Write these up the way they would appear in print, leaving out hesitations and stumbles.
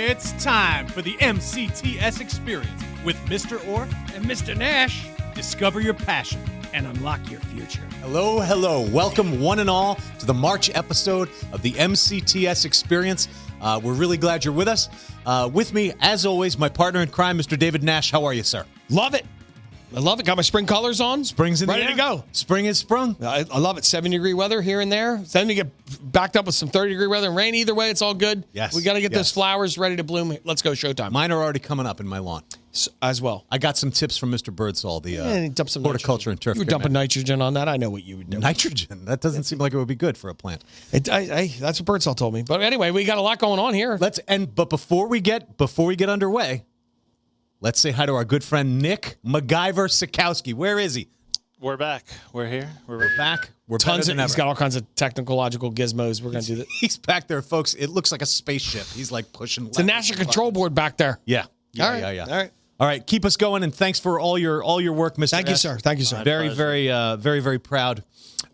It's time for the MCTS experience with Mr. Orr and Mr. Nash. Discover your passion and unlock your future. Hello, hello. Welcome one and all to the March episode of the MCTS experience. We're really glad you're with us. With me, as always, my partner in crime, Mr. David Nash. How are you, sir? Love it. I love it. Got my spring colors on. Spring's in the ready air. to go. Spring is sprung. I love it. 70-degree weather here and there. Then we get backed up with some 30-degree weather and rain. Either way, it's all good. Yes. We got to get those flowers ready to bloom. Let's go showtime. Mine are already coming up in my lawn. As well. I got some tips from Mr. Birdsall, the dump some horticulture and turf. You were dumping nitrogen on that. I know what you would do. Nitrogen? That doesn't seem like it would be good for a plant. That's what Birdsall told me. But anyway, we got a lot going on here. But before we get underway, let's say hi to our good friend Nick MacGyver Sikowski. Where is he? We're back. We're here. We're back. We're Tons better of, than he's ever. got all kinds of technological gizmos. We're going to do that. He's back there, folks. It looks like a spaceship. He's like pushing. It's a national control board back there. Yeah. All right. All right. Keep us going, and thanks for all your work, Mr. Thank you, sir. Thank you, sir. Very, very proud.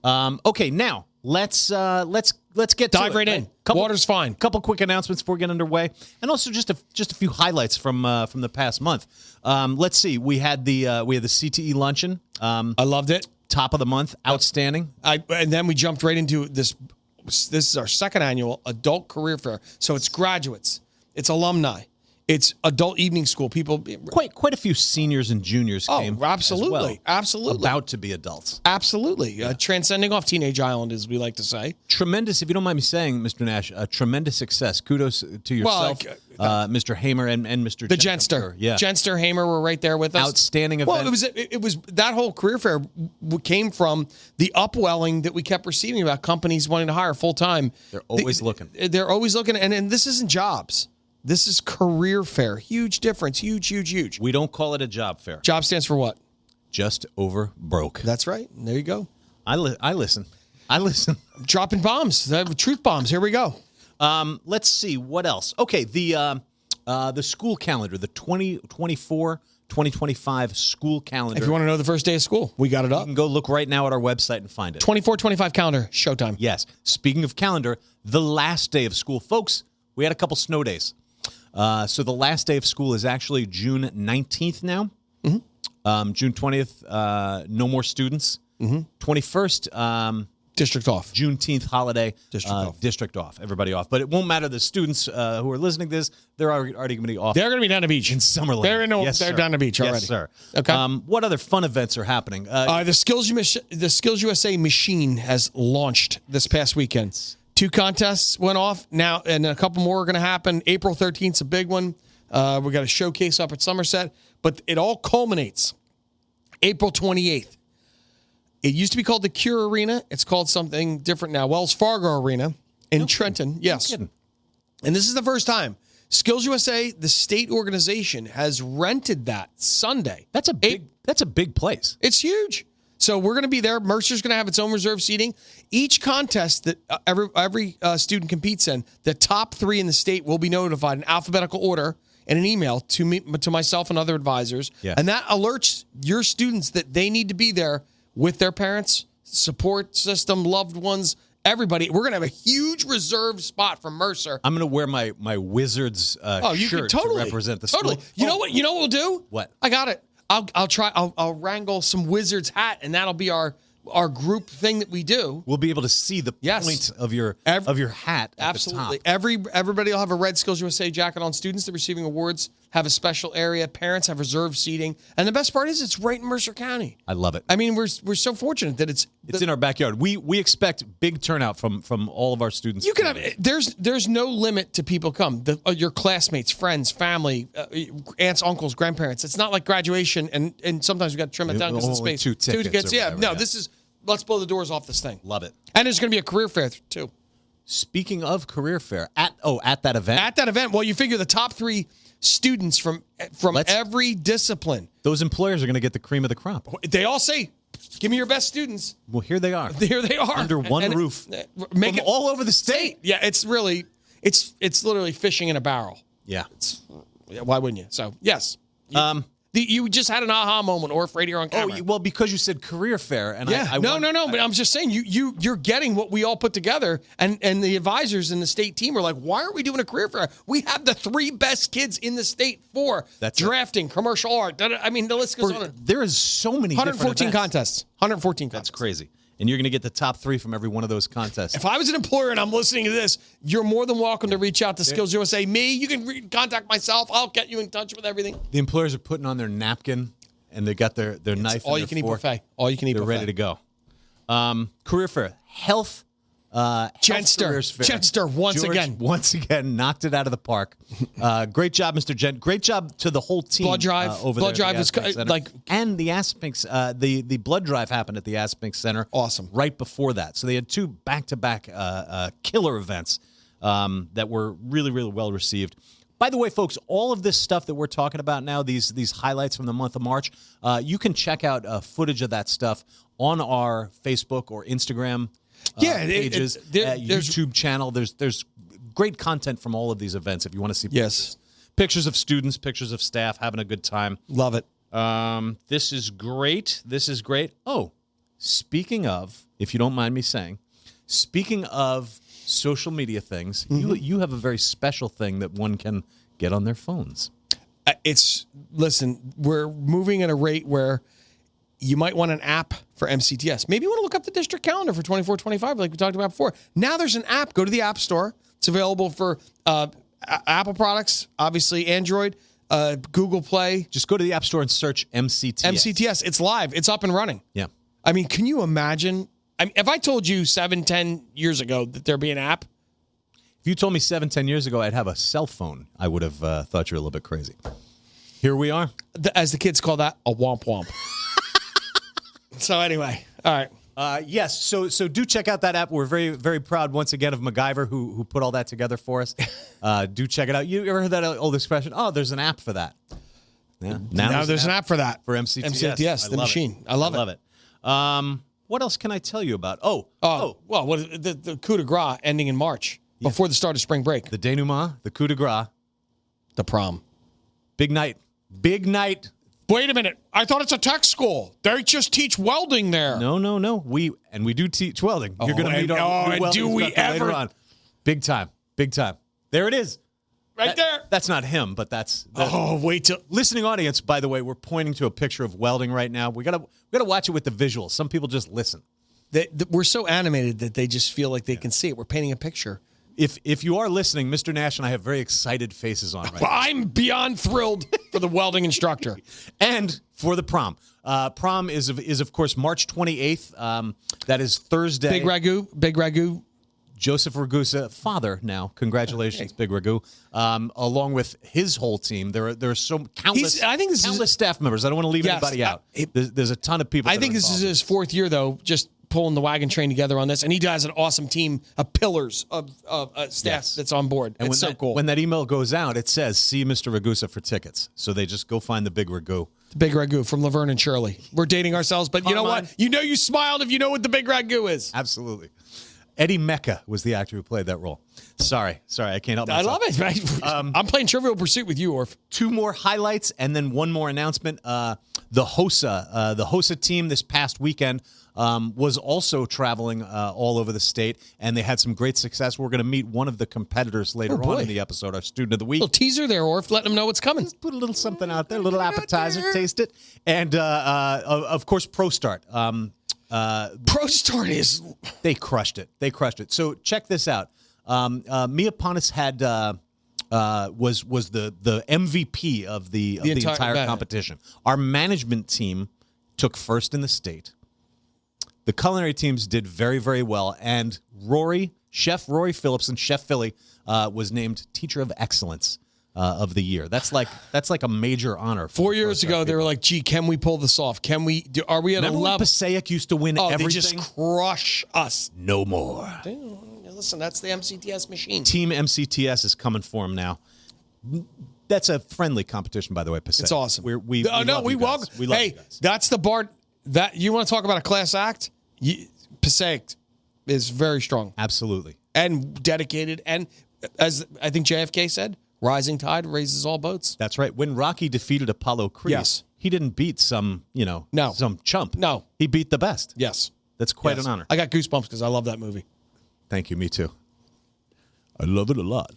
Okay, now let's get Dive to right it. in. Water's fine. Couple quick announcements before we get underway, and also just a few highlights from the past month. Let's see. We had the CTE luncheon. I loved it. Top of the month, outstanding. And then we jumped right into this. This is our second annual adult career fair. So it's graduates, it's alumni, it's adult evening school people. Quite a few seniors and juniors came. Absolutely, as well, absolutely, about to be adults. Absolutely, transcending off Teenage Island, as we like to say. Tremendous, if you don't mind me saying, Mr. Nash, tremendous success. Kudos to yourself, Mr. Hamer and Mr. The Genster. Yeah. Genster, Hamer were right there with us. Outstanding event. Well, it was that whole career fair came from the upwelling that we kept receiving about companies wanting to hire full time. They're always looking. They're always looking, and this isn't jobs. This is career fair. Huge difference. Huge. We don't call it a job fair. Job stands for what? Just over broke. That's right. There you go. I listen. Dropping bombs. Truth bombs. Here we go. Let's see. What else? Okay, the school calendar, the 2024-2025 school calendar. If you want to know the first day of school, we got it up. You can go look right now at our website and find it. 24-25 calendar, showtime. Yes. Speaking of calendar, the last day of school. Folks, we had a couple snow days. So the last day of school is actually June 19th now. Mm-hmm. June 20th, no more students. Mm-hmm. 21st, district off. Juneteenth holiday. District off. Everybody off. But it won't matter. The students who are listening to this, they're already going to be off. They're going to be down the beach. In Summerlin. They're down the beach already. Yes, sir. Okay. What other fun events are happening? The Skills USA machine has launched this past weekend. 2 contests went off now, and a couple more are going to happen. April 13th is a big one. We got a showcase up at Somerset, but it all culminates April 28th. It used to be called the Cure Arena. It's called something different now. Wells Fargo Arena in Trenton. Yes. No kidding. And this is the first time Skills USA, the state organization, has rented that Sunday. That's a big place. It's huge. So we're going to be there. Mercer's going to have its own reserve seating. Each contest that every student competes in, the top 3 in the state will be notified in alphabetical order in an email to me, to myself and other advisors. Yeah. And that alerts your students that they need to be there with their parents, support system, loved ones, everybody. We're going to have a huge reserved spot from Mercer. I'm going to wear my Wizards shirt to represent the school. You know what we'll do? What? I got it. I'll wrangle some Wizards hat, and that'll be our group thing that we do. We'll be able to see the point of your hat at Absolutely. the top. Everybody will have a red Skills USA jacket on. Students that are receiving awards have a special area. Parents have reserved seating. And the best part is it's right in Mercer County. I love it. I mean, we're so fortunate that it's in our backyard. We expect big turnout from all of our students. You can have there's no limit to people come. Your classmates, friends, family, aunts, uncles, grandparents. It's not like graduation and sometimes we got to trim it down because of space. 2 tickets. This is let's blow the doors off this thing. Love it. And there's going to be a career fair too. Speaking of career fair, at that event. At that event, well, you figure the top 3 students from every discipline. Those employers are going to get the cream of the crop. They all say, "Give me your best students." Well, here they are. Here they are under one roof, make it all over the state. Yeah, it's literally fishing in a barrel. Yeah. Why wouldn't you? So yes. You just had an aha moment, or right here on camera. Oh, well, because you said career fair, and yeah, no. But I'm just saying, you're getting what we all put together, and the advisors in the state team were like, why aren't we doing a career fair? We have the 3 best kids in the state for drafting, commercial art. I mean, the list goes on. There is so many 114 contests. 114 contests. That's crazy. And you're going to get the top 3 from every one of those contests. If I was an employer and I'm listening to this, you're more than welcome to reach out to Skills USA. Me, you can contact myself. I'll get you in touch with everything. The employers are putting on their napkin, and they got their knife. All you can eat buffet. All you can eat buffet. They're ready to go. Career fair, health. Chenster once again knocked it out of the park. Great job, Mr. Gent. Great job to the whole team. Blood drive. Blood drive is and the Aspinks. The blood drive happened at the Aspinks Center. Awesome. Right before that, so they had 2 back-to-back killer events that were really, really well received. By the way, folks, all of this stuff that we're talking about now, these highlights from the month of March, you can check out footage of that stuff on our Facebook or Instagram. Pages, YouTube channel. There's great content from all of these events if you want to see pictures of students, pictures of staff having a good time. Love it. This is great. Oh, speaking of, if you don't mind me saying, speaking of social media things, you have a very special thing that one can get on their phones. Listen, we're moving at a rate where you might want an app for MCTS. Maybe you want to look up the district calendar for 24-25, like we talked about before. Now there's an app. Go to the App Store. It's available for Apple products, obviously Android, Google Play. Just go to the App Store and search MCTS. MCTS. It's live. It's up and running. Yeah. I mean, can you imagine? If I told you 7-10 years ago that there'd be an app. If you told me 7-10 years ago I'd have a cell phone, I would have thought you were a little bit crazy. Here we are. As the kids call that, a womp womp. So anyway, all right. Yes, so do check out that app. We're very, very proud once again of MacGyver who put all that together for us. Do check it out. You ever heard that old expression? Oh, there's an app for that. Yeah. Now there's an app for that. For MCTS. MCTS, the machine. I love it. What else can I tell you about? Well, the coup de grace ending in March before the start of spring break. The denouement, the coup de grace. The prom. Big night. Wait a minute. I thought it's a tech school. They just teach welding there. No. We do teach welding. You're going to meet our new welding instructor later on. Big time. There it is. Right there. That's not him, but that's wait till listening audience. By the way, we're pointing to a picture of welding right now. We gotta watch it with the visuals. Some people just listen. We're so animated that they just feel like they can see it. We're painting a picture. If you are listening, Mr. Nash and I have very excited faces on right now. I'm beyond thrilled for the welding instructor. And for the prom. Prom is of course March 28th. That is Thursday. Big Ragu. Joseph Ragusa, father now. Congratulations, Big Ragu. Along with his whole team. There are so countless staff members. I don't want to leave anybody out. There's a ton of people. I think this is his 4th year though, just pulling the wagon train together on this, and he has an awesome team of pillars of staff that's on board. And it's so cool. When that email goes out, it says, see Mr. Ragusa for tickets. So they just go find the Big Ragu. The Big Ragu from Laverne and Shirley. We're dating ourselves, but you know what? You know you smiled if you know what the Big Ragu is. Absolutely. Eddie Mecca was the actor who played that role. Sorry, I can't help myself. I love it. I'm playing Trivial Pursuit with you, Orf. 2 more highlights and then 1 more announcement. The HOSA team this past weekend was also traveling all over the state, and they had some great success. We're going to meet one of the competitors later on in the episode, our student of the week. A little teaser there, Orf. Letting them know what's coming. Just put a little something out there, a little appetizer, taste it. And, of course, ProStart. ProStart is... They crushed it. So check this out. Mia Panis had was the MVP of the entire competition. Our management team took first in the state. The culinary teams did very, very well, and Chef Rory Phillipson, Chef Philly, was named Teacher of Excellence of the year. That's like a major honor. 4 years ago, they were like, "Gee, can we pull this off? Are we at Remember a level?" When Passaic used to win everything? They just crush us. No more. Listen, that's the MCTS machine. Team MCTS is coming for them now. That's a friendly competition, by the way, Passaic. It's awesome. We love you guys. Hey, that's the bar. That you want to talk about a class act? Passaic is very strong. Absolutely. And dedicated. And as I think JFK said, Rising tide raises all boats. That's right. When Rocky defeated Apollo Creed, Yes. he didn't beat some chump. No. He beat the best. Yes. That's quite Yes. an honor. I got goosebumps because I love that movie. Thank you. Me too. I love it a lot.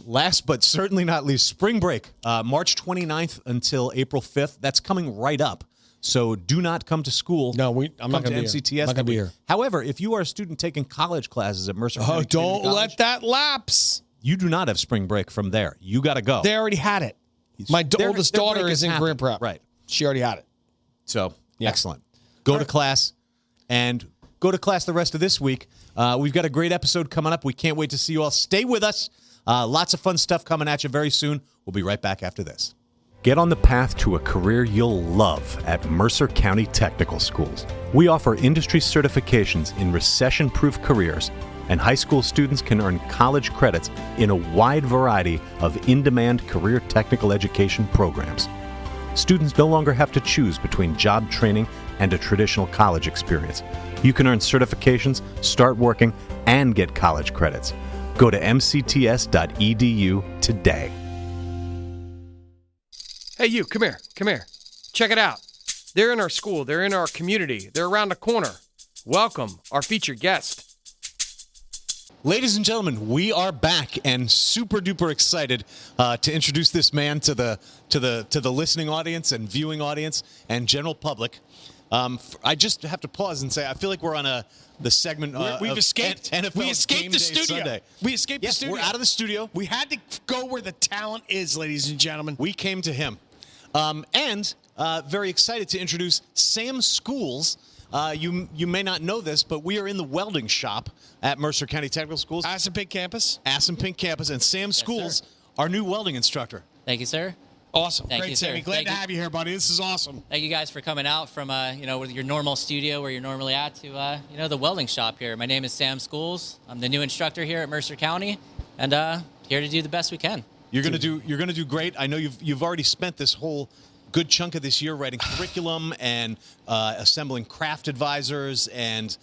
Last but certainly not least, spring break, March 29th until April 5th. That's coming right up. So do not come to school. No, I'm not going to be MCTS. here. I'm not going to be here. However, if you are a student taking college classes at Mercer Oh, County don't Community College, let that lapse. you do not have spring break from there. You got to go. They already had it. My oldest their daughter break is has in career happened. prep. Right. She already had it. So, excellent. Go to class and go to class the rest of this week. We've got a great episode coming up. We can't wait to see you all. Stay with us. Lots of fun stuff coming at you very soon. We'll be right back after this. Get on the path to a career you'll love at Mercer County Technical Schools. We offer industry certifications in recession-proof careers, and high school students can earn college credits in a wide variety of in-demand career technical education programs. Students no longer have to choose between job training and a traditional college experience. You can earn certifications, start working, and get college credits. Go to mcts.edu today. Hey, you, come here. Come here. Check it out. They're in our school. They're in our community. They're around the corner. Welcome, our featured guest. Ladies and gentlemen, we are back and super duper excited to introduce this man to the listening audience and viewing audience and general public. I just have to pause and say I feel like we're on the segment. We've of escaped. NFL We escaped Game the Day studio. Sunday. We escaped the Yes, studio. we're out of the studio. We had to go where the talent is, ladies and gentlemen. We came to him, and very excited to introduce Sam Schools. You may not know this, but we are in the welding shop at Mercer County Technical Schools. Assunpink campus. Assunpink campus, and Sam Schools, our new welding instructor. Thank you, sir. Awesome. Thank Great, you, sir. Sammy. Glad Thank to you. have you here, buddy. This is awesome. Thank you guys for coming out from with your normal studio where you're normally at to the welding shop here. My name is Sam Schools. I'm the new instructor here at Mercer County, and here to do the best we can. You're gonna do great. I know you've already spent this whole good chunk of this year writing curriculum and assembling craft advisors and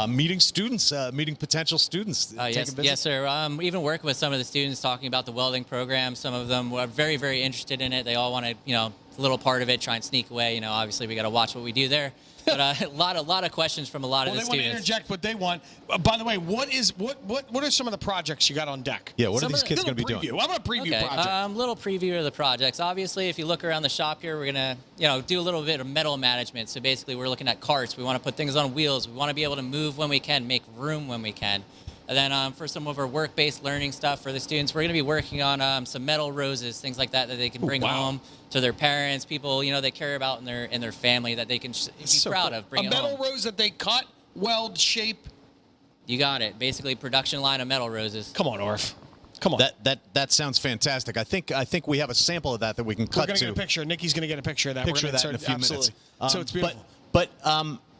meeting students, meeting potential students. Yes, sir. Even working with some of the students talking about the welding program. Some of them were very, very interested in it. They all want to, a little part of it, try and sneak away. Obviously we got to watch what we do there. But a lot of questions from a lot of the They want to students. interject what they want. By the way, what are some of the projects you got on deck? Yeah, what are Some these of kids Little going to be doing? preview. I'm a preview project. Little preview of the projects. Obviously, if you look around the shop here, we're gonna, do a little bit of metal management. So basically, we're looking at carts. We want to put things on wheels. We want to be able to move when we can, make room when we can. And then for some of our work-based learning stuff for the students, we're going to be working on some metal roses, things like that they can bring home to their parents, people they care about in their family that they can be proud of. Bring a it metal home. rose that they cut, weld, shape. You got it. Basically, production line of metal roses. Come on, Orf. Come on. That sounds fantastic. I think we have a sample of that we can We're cut going to to. get a picture. Nikki's going to get a picture of that. Picture We're of gonna that in a few absolutely. minutes. So it's beautiful. But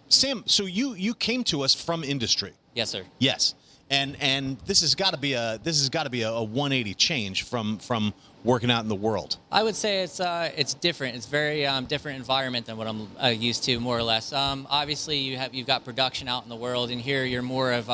Sam, so you came to us from industry. Yes, sir. Yes. And this has got to be a 180 change from working out in the world. I would say it's different. It's very different environment than what I'm used to, more or less. Obviously, you've got production out in the world, and here you're more of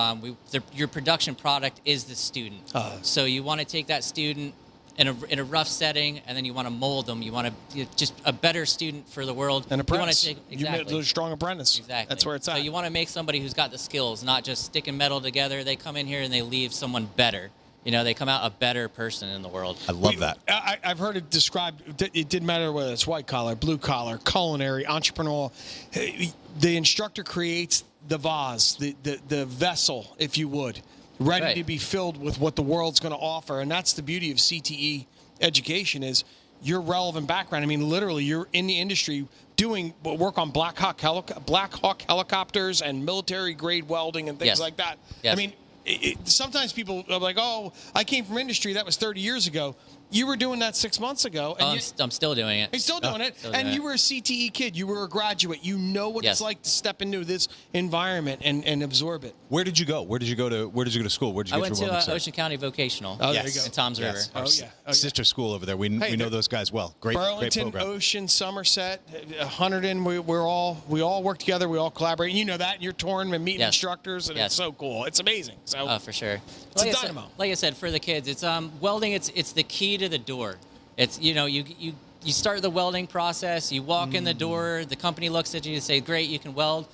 your production product is the student. So you want to take that student in a rough setting, and then you want to mold them. You want to just a better student for the world. An apprentice. You want to take, exactly. You a strong apprentice. Exactly. That's where it's at. So you want to make somebody who's got the skills, not just sticking metal together. They come in here and they leave someone better. They come out a better person in the world. I love that. I've heard it described. It didn't matter whether it's white collar, blue collar, culinary, entrepreneurial. The instructor creates the vase, the vessel, if you would, ready to be filled with what the world's going to offer. And that's the beauty of CTE education is your relevant background. I mean, literally, you're in the industry doing work on Black Hawk helicopters and military grade welding and things like that. Yes. I mean, sometimes people are like, oh, I came from industry. That was 30 years ago. You were doing that 6 months ago. And I'm still doing it. He's still doing it. Still and doing you were a CTE kid. You were a graduate. You know what it's like to step into this environment and absorb it. Where did you go? Where did you go to school? Where did you I get went your welding to cert? Ocean County Vocational. Oh, there you go. In Toms River. Our sister school over there. We know those guys well. Great Burlington, program. Ocean, Somerset, Hunterdon. We all work together. We all collaborate. You know that. You're touring and meeting instructors, and it's so cool. It's amazing. So For sure. It's a I said, dynamo. like I said, for the kids, it's welding. It's the key to the door. It's you start the welding process. You walk in the door. The company looks at you and say, "Great, you can weld."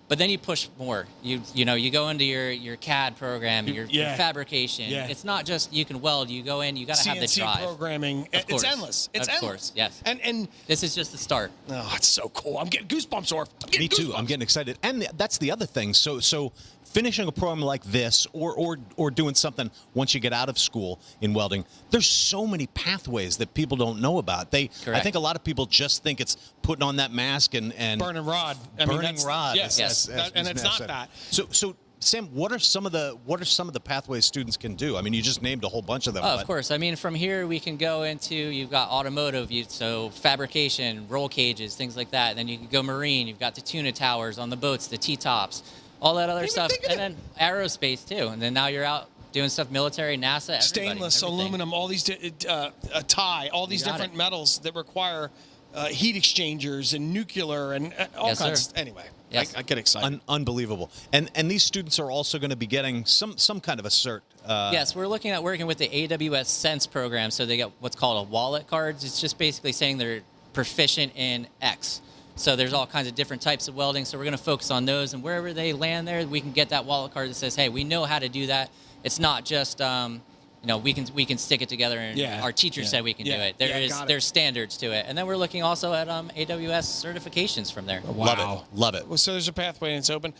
But then you push more. You go into your CAD program, your fabrication. Yeah. It's not just you can weld. You go in. You got to have the drive. CNC programming. Of course. It's endless. It's of endless. course, yes. And this is just the start. oh, it's so cool. I'm getting goosebumps, Orf. Me too. I'm getting excited, and that's the other thing. So finishing a program like this, or doing something once you get out of school in welding, there's so many pathways that people don't know about. I Correct. think a lot of people just think it's putting on that mask and burning rod. burning rod. Yes, as and Ms. it's Nash not said. that. So Sam, what are some of the pathways students can do? I mean, you just named a whole bunch of them. Oh, of course. I mean, from here we can go into, you've got automotive, so fabrication, roll cages, things like that. Then you can go marine. You've got the tuna towers on the boats, the T-tops, all that other stuff, and then aerospace too. And then now you're out doing stuff military, NASA, everybody, Stainless, everything. aluminum, all these tie, all these You got different it. metals that require heat exchangers and nuclear and all Yes, kinds. sir. Anyway, Yes. I get excited. Unbelievable. And these students are also going to be getting some kind of a cert. Yes, we're looking at working with the AWS Sense program, so they get what's called a wallet cards. It's just basically saying they're proficient in X. So there's all kinds of different types of welding, so we're going to focus on those, and wherever they land there, we can get that wallet card that says, hey, we know how to do that. It's not just we can stick it together, and our teacher said we can do it. There's standards to it, and then we're looking also at AWS certifications from there. Wow. Love it. Well, so there's a pathway and it's open.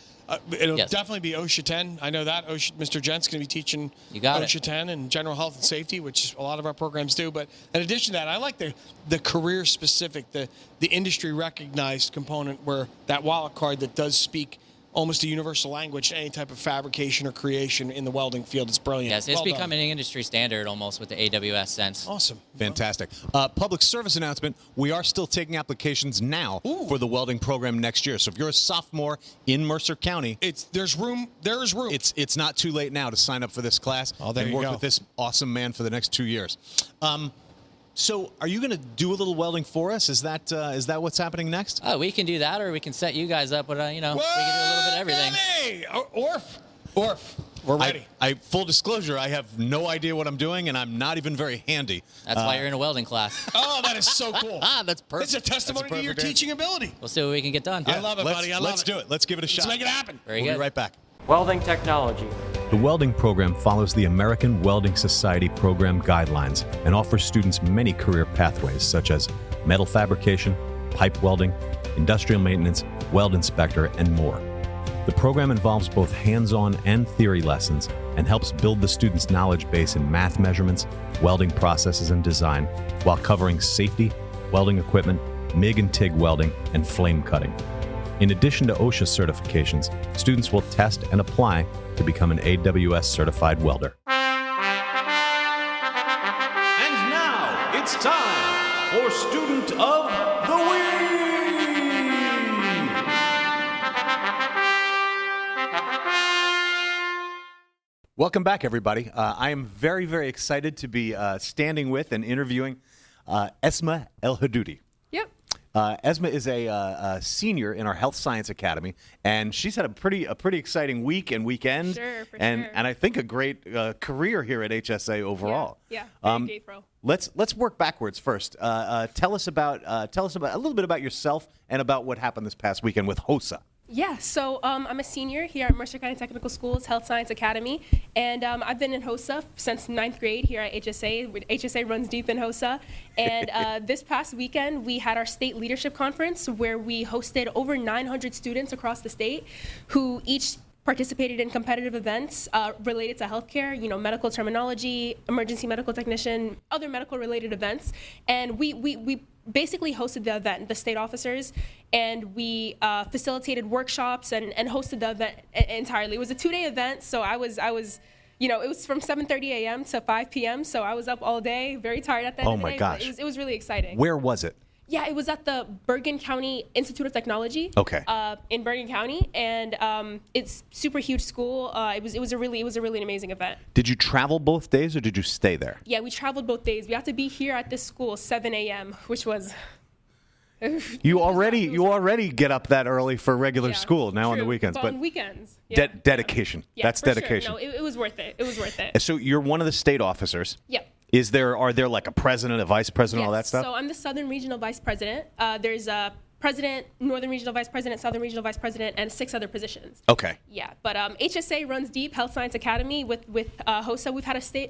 It'll Yes. definitely be OSHA 10. I know that. Mr. Gent's going to be teaching You got it. OSHA 10 and general health and safety, which a lot of our programs do. But in addition to that, I like the career specific, the industry recognized component where that wallet card that does speak almost a universal language to any type of fabrication or creation in the welding field. It's brilliant. Yes, it's Well done. becoming an industry standard almost with the AWS Sense. Awesome. Fantastic. Public service announcement. We are still taking applications now for the welding program next year. So if you're a sophomore in Mercer County, There's room. There is room. it's not too late now to sign up for this class there and you work go. with this awesome man for the next 2 years. So are you going to do a little welding for us? Is that what's happening next? Oh, we can do that, or we can set you guys up with, we can do a little bit of everything. Hey, Orf, we're ready. I full disclosure, I have no idea what I'm doing, and I'm not even very handy. That's why you're in a welding class. Oh, that is so cool. That's perfect. It's a testimony to your That's a perfect teaching ability. We'll see what we can get done. I love it, buddy. I love Let's it. do it. Let's give it a shot. Let's make it happen. Very We'll good. be right back. Welding technology. The welding program follows the American Welding Society program guidelines and offers students many career pathways such as metal fabrication, pipe welding, industrial maintenance, weld inspector, and more. The program involves both hands-on and theory lessons and helps build the students' knowledge base in math measurements, welding processes and design, while covering safety, welding equipment, MIG and TIG welding, and flame cutting. In addition to OSHA certifications, students will test and apply to become an AWS certified welder. And now it's time for Student of the Week! Welcome back, everybody. I am very, very excited to be standing with and interviewing Esma El Hadoudi. Yep. Esma is a senior in our Health Science Academy, and she's had a pretty exciting week and weekend, Sure, for and sure. and I think a great career here at HSA overall. Yeah, very grateful. Let's work backwards first. Tell us about a little bit about yourself and about what happened this past weekend with HOSA. Yeah, so I'm a senior here at Mercer County Technical School's Health Science Academy, and I've been in HOSA since 9th grade here at HSA. HSA runs deep in HOSA, and this past weekend we had our state leadership conference where we hosted over 900 students across the state who each participated in competitive events related to healthcare, medical terminology, emergency medical technician, other medical related events, and we basically hosted the event, the state officers, and we facilitated workshops and hosted the event entirely. It was a 2-day event, so I was it was from 7:30 a.m. to 5 p.m., so I was up all day, very tired at the end of the day. Oh my gosh. But it was really exciting. Where was it? Yeah, it was at the Bergen County Institute of Technology. Okay. In Bergen County, and it's super huge school. It was a really amazing event. Did you travel both days or did you stay there? Yeah, we traveled both days. We had to be here at this school 7 a.m., which was. You already get up that early for regular school now on the True, weekends, but on weekends. Yeah. Dedication. Yeah, That's for sure. dedication. No, it was worth it. It was worth it. And so you're one of the state officers. Yep. Are there like a president, a vice president, all that stuff? So I'm the Southern Regional Vice President. There's a president, Northern Regional Vice President, Southern Regional Vice President, and 6 other positions. Okay. Yeah, but HSA runs deep. Health Science Academy with HOSA.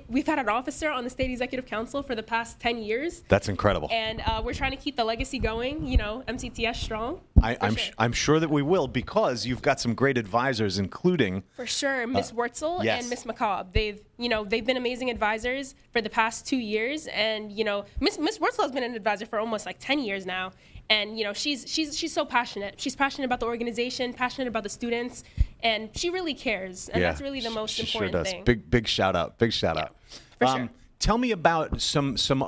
We've had an officer on the State Executive Council for the past 10 years. That's incredible. And we're trying to keep the legacy going. MCTS strong. I'm sure that we will, because you've got some great advisors, including For sure, Miss Wurtzel yes. and Miss McCobb. They've been amazing advisors for the past 2 years, and Miss Wurtzel has been an advisor for almost like 10 years now. And she's so passionate. She's passionate about the organization, passionate about the students, and she really cares. And that's really the most important sure does. thing. Big shout out. Big shout out. For sure. Tell me about some. So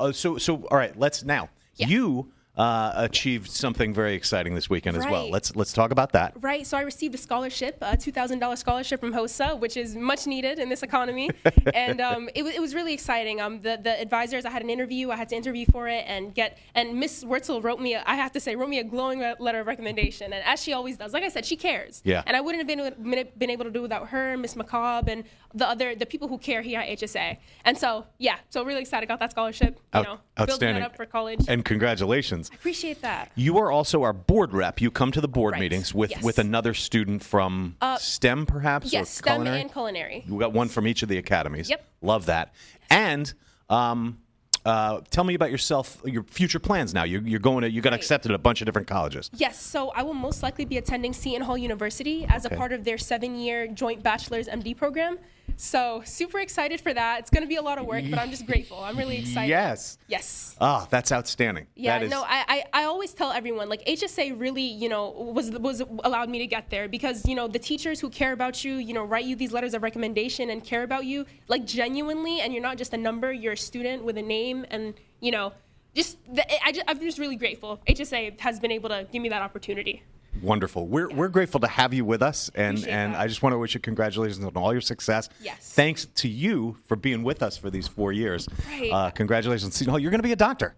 all right. Let's now. Yeah. You achieved something very exciting this weekend as well. Right. Let's talk about that. Right. So I received a scholarship, a $2,000 scholarship from HOSA, which is much needed in this economy. And it was really exciting. The advisors, I had an interview. I had to interview for it and Miss Wurtzel wrote me a glowing letter of recommendation. And as she always does, like I said, she cares. Yeah. And I wouldn't have been able to do without her, Miss McCobb, and the people who care here at HSA. And so really excited. Got that scholarship. Building Outstanding. that up for college. And congratulations. I appreciate that. You are also our board rep. You come to the board Right. meetings with Yes. with another student from STEM, perhaps? Yes, or STEM culinary? and culinary. We got one from each of the academies. Yep. Love that. And tell me about yourself, your future plans now. You got Right. accepted at a bunch of different colleges. Yes, so I will most likely be attending Seton Hall University as Okay. a part of their 7-year joint bachelor's MD program. So super excited for that. It's going to be a lot of work, but I'm just grateful. I'm really excited. Yes. Yes. Ah, that's outstanding. Yeah, That is, no, I always tell everyone, like, HSA really, was allowed me to get there because, the teachers who care about you, write you these letters of recommendation and care about you, like, genuinely, and you're not just a number, you're a student with a name, and, I'm just really grateful. HSA has been able to give me that opportunity. Wonderful. We're grateful to have you with us, and Appreciate and that. I just want to wish you congratulations on all your success. Yes. Thanks to you for being with us for these 4 years. Right. Congratulations, Seton Hall. You're going to be a doctor.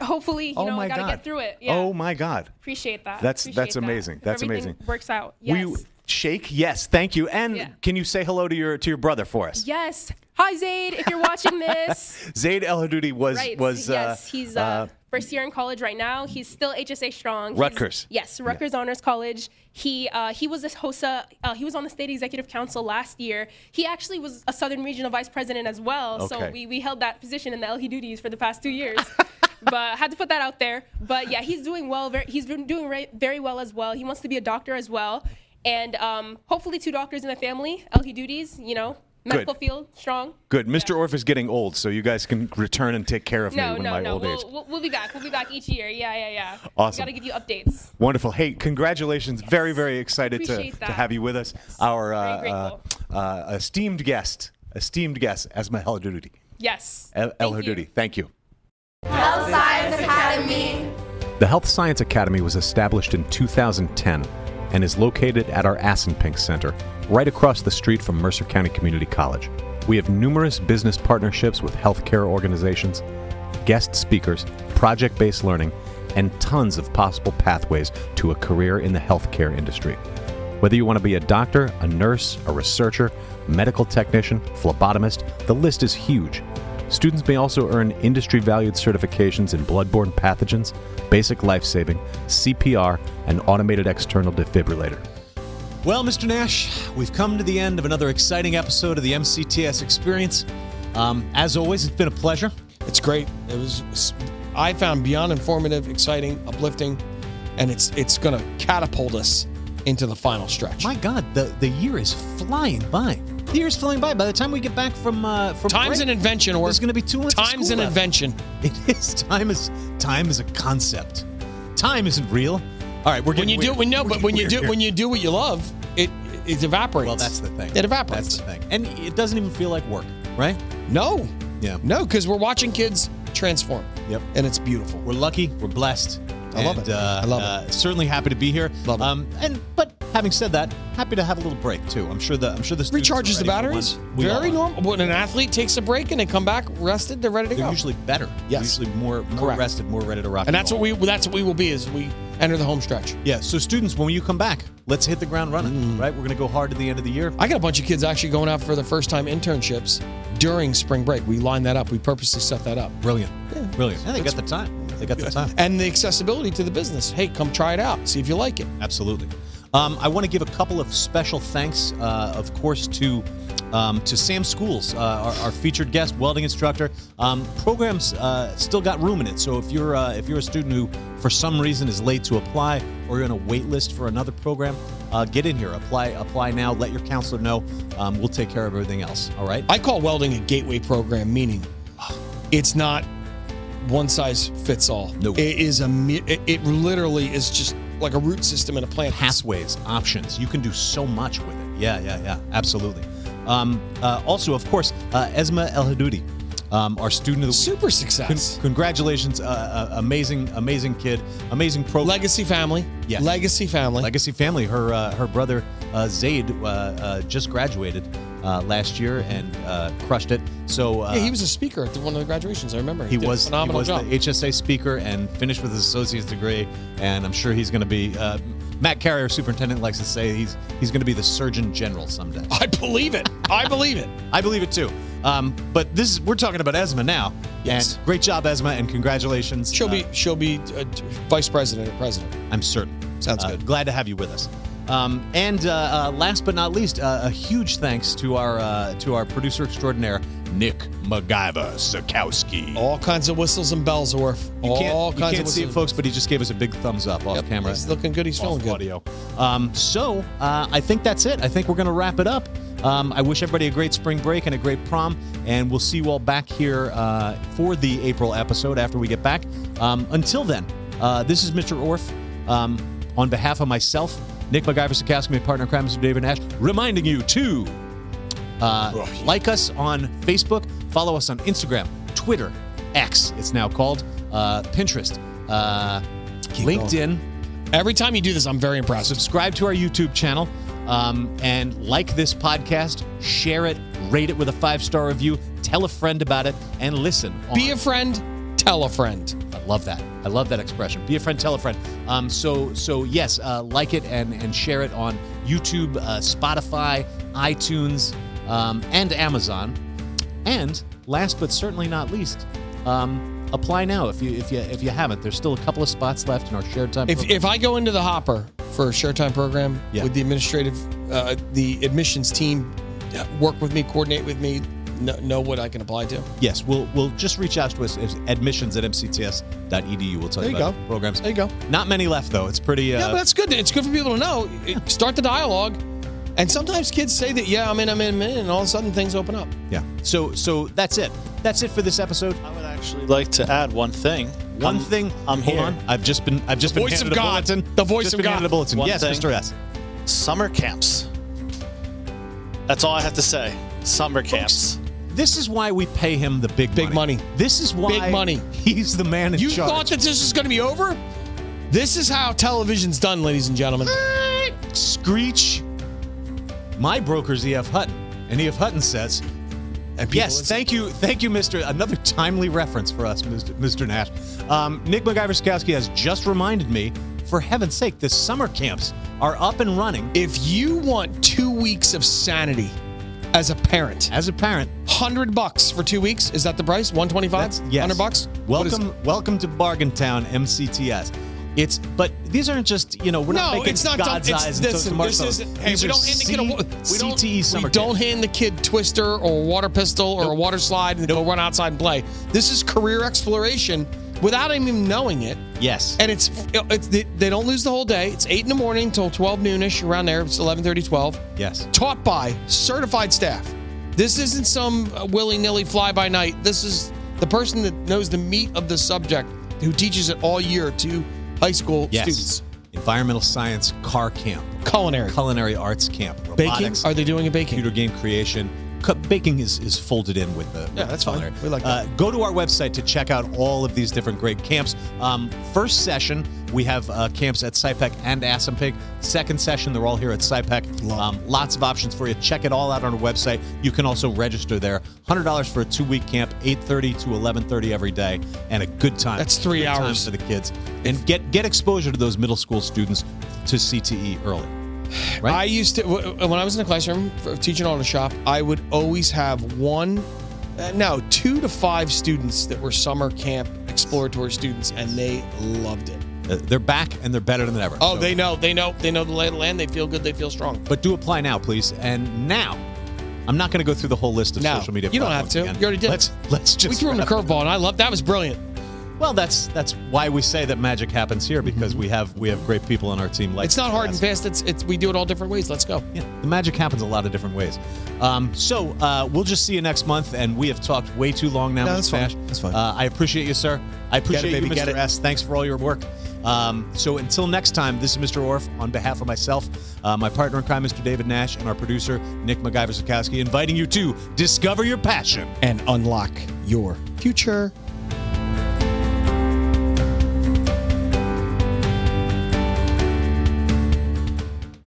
Hopefully, Oh my I got to God. get through it. Yeah. Oh my God. Appreciate that. That's Appreciate that. amazing. If That's everything amazing. Works out. Will Yes. you shake? Yes. Thank you. And Yeah. can you say hello to your brother for us? Yes. Hi, Zaid. If you're watching this. Zaid El Hadoudi was yes, he's first year in college right now. He's still HSA strong. Rutgers. Rutgers Honors College. He was a HOSA. He was on the State Executive Council last year. He actually was a Southern Regional Vice President as well. So Okay. we held that position in the LH duties for the past 2 years. But had to put that out there. But yeah, he's doing well. He's been doing very well as well. He wants to be a doctor as well. And hopefully 2 doctors in the family. LH duties, medical field, strong. Good. Mr. Orff is getting old, so you guys can return and take care of me in my old age. We'll be back. We'll be back each year. Yeah. Awesome. Got to give you updates. Wonderful. Hey, congratulations. Very, very excited to Appreciate that. have you with us. Our Very grateful. esteemed guest, Esma El Hadoudi. Yes. El Thank you. Hadoudi. Thank you. Health Science Academy. The Health Science Academy was established in 2010 and is located at our Assenpink Center, right across the street from Mercer County Community College. We have numerous business partnerships with healthcare organizations, guest speakers, project-based learning, and tons of possible pathways to a career in the healthcare industry. Whether you want to be a doctor, a nurse, a researcher, medical technician, phlebotomist, the list is huge. Students may also earn industry-valued certifications in bloodborne pathogens, basic life-saving, CPR, and automated external defibrillator. Well, Mr. Nash, we've come to the end of another exciting episode of the MCTS Experience. As always, it's been a pleasure. It's great. I found beyond informative, exciting, uplifting, and it's going to catapult us into the final stretch. My God, the year is flying by. The year's flying by. By the time we get back from Time's break, an invention, or there's going to be 2 months. Time's of an school left. invention. It is. Time is a concept. Time isn't real. All right, we're When getting you do, weird. we know, We're but getting when you weird do, here. when you do what you love, it evaporates. Well, that's the thing. It evaporates. That's the thing. And it doesn't even feel like work, right? No. Yeah. No, because we're watching kids transform. Yep. And it's beautiful. We're lucky. We're blessed. I love it. I love it. Certainly happy to be here. Love it. But Having said that, happy to have a little break too. I'm sure the students Recharges are the ready for batteries. one. We all Very are. normal. When an athlete takes a break and they come back rested, they're ready to They're go. usually better. Yes. Usually more Correct. rested, more ready to rock. And that's what we will be as we enter the home stretch. Yeah. So students, when you come back, let's hit the ground running. Right. We're going to go hard at the end of the year. I got a bunch of kids actually going out for their first time internships during spring break. We lined that up. We purposely set that up. Brilliant. Brilliant. And they got the time. They got the time. And the accessibility to the business. Hey, come try it out. See if you like it. Absolutely. I want to give a couple of special thanks, of course, to Sam Schools, our featured guest, welding instructor. Programs still got room in it. So if you're a student who, for some reason, is late to apply, or you're on a wait list for another program, get in here. Apply now. Let your counselor know. We'll take care of everything else. All right. I call welding a gateway program, meaning it's not one size fits all. No. It literally is just like a root system in a plant. Pathways, options. You can do so much with it. Yeah. Absolutely. Also, of course, Esma El Hadoudi, our student of the week. Super success. Congratulations. Amazing kid. Amazing program. Legacy family. Yes. Legacy family. Legacy family. Her brother, Zaid, just graduated last year and crushed it. So Yeah, he was a speaker at one of the graduations. I remember. He did a was phenomenal job. the HSA speaker and finished with his associate's degree. And I'm sure he's going to be. Matt Carey, our superintendent, likes to say he's going to be the Surgeon General someday. I believe it. I believe it. I believe it too. But we're talking about Esma now. Yes. And great job, Esma, and congratulations. She'll be vice president or president. I'm certain. Sounds good. Glad to have you with us. And last but not least, a huge thanks to our producer extraordinaire, Nick MacGyver Sikowski. All kinds of whistles and bells, Orf. You can't see it, folks, but he just gave us a big thumbs up off camera. He's looking good. He's feeling good. Audio. So I think that's it. I think we're going to wrap it up. I wish everybody a great spring break and a great prom, and we'll see you all back here for the April episode after we get back. Until then, this is Mr. Orff. On behalf of myself, Nick MacGyver Sikowski, my partner in crime, Mr. David Nash, reminding you to like us on Facebook, follow us on Instagram, Twitter, X, it's now called, Pinterest, LinkedIn. Every time you do this, I'm very impressed. Subscribe to our YouTube channel, and like this podcast, share it, rate it with a 5-star review, tell a friend about it, and listen. Be a friend, tell a friend. I love that. I love that expression. Be a friend, tell a friend. So yes, like it and share it on YouTube, Spotify, iTunes, and Amazon. And last but certainly not least, apply now if you haven't. There's still a couple of spots left in our shared time program. If I go into the hopper for a shared time program with the the admissions team work with me, coordinate with me, know what I can apply to? Yes, we'll just reach out to us at admissions@mcts.edu. We'll tell you about the programs. There you go. Not many left though. It's pretty. Yeah, but that's good. It's good for people to know. Start the dialogue. And sometimes kids say that, I'm in, and all of a sudden things open up. Yeah. So that's it. That's it for this episode. I would actually like to add one thing. I'm Hold here. on. I've just been voice handed of a God. bulletin. The voice just of been God. handed a bulletin. One Yes, thing. Mr. S. Summer camps. That's all I have to say. Summer camps. This is why we pay him the big money. This is why Big money. He's the man in You charge. thought that this was going to be over? This is how television's done, ladies and gentlemen. Screech. My broker's E.F. Hutton, and E.F. Hutton says, yes, listen. thank you, Mr. Another timely reference for us, Mr. Nash. Nick MacGyver Sikowski has just reminded me, for heaven's sake, the summer camps are up and running. If you want 2 weeks of sanity as a parent, $100 for 2 weeks, is that the price? $125? Yes. $100? Welcome to Bargain Town, MCTS. But these aren't just, we're not making it's not God's dumb. eyes and toasted marshmallows. These we don't hand the kid CTE summer we don't camps. hand the kid Twister or a water pistol or a water slide and go run outside and play. This is career exploration without him even knowing it. Yes. And they don't lose the whole day. It's 8 in the morning till 12 noonish, around there. It's 11:30, 12. Yes. Taught by certified staff. This isn't some willy-nilly fly-by-night. This is the person that knows the meat of the subject who teaches it all year to high school students. Environmental science car camp. Culinary Arts camp. baking. Robotics. Are they doing a baking? Computer game creation. baking is folded in with the that's fine. culinary. We like that. Go to our website to check out all of these different great camps. First session, we have camps at SciPec and Assunpink. Second session, they're all here at SciPec. Lots of options for you. Check it all out on our website. You can also register there. $100 for a 2-week camp, 8:30 to 11:30 every day, and a good time. That's 3 Good time hours for the kids, and get exposure to those middle school students to CTE early. Right? I used to, when I was in the classroom teaching on a shop, I would always have 2 to 5 students that were summer camp exploratory students, and they loved it. They're back and they're better than ever. Oh, So- they know the lay of the land. They feel good. They feel strong. But do apply now, please. And now, I'm not going to go through the whole list of No, social media. you don't have platforms to. again. You already did. Let's just. We threw him a wrap it. curveball, and I love that. Was brilliant. Well, that's why we say that magic happens here, because we have great people on our team. Like It's not hard and fast. It's we do it all different ways. Let's go. Yeah, the magic happens a lot of different ways. So we'll just see you next month, and we have talked way too long now. No, Mr. that's fine. Nash. That's fine. I appreciate you, sir. I appreciate baby, you, get Mr. it. S. Thanks for all your work. So until next time, this is Mr. Orff on behalf of myself, my partner in crime, Mr. David Nash, and our producer, Nick MacGyver-Zukowski, inviting you to discover your passion And unlock your future.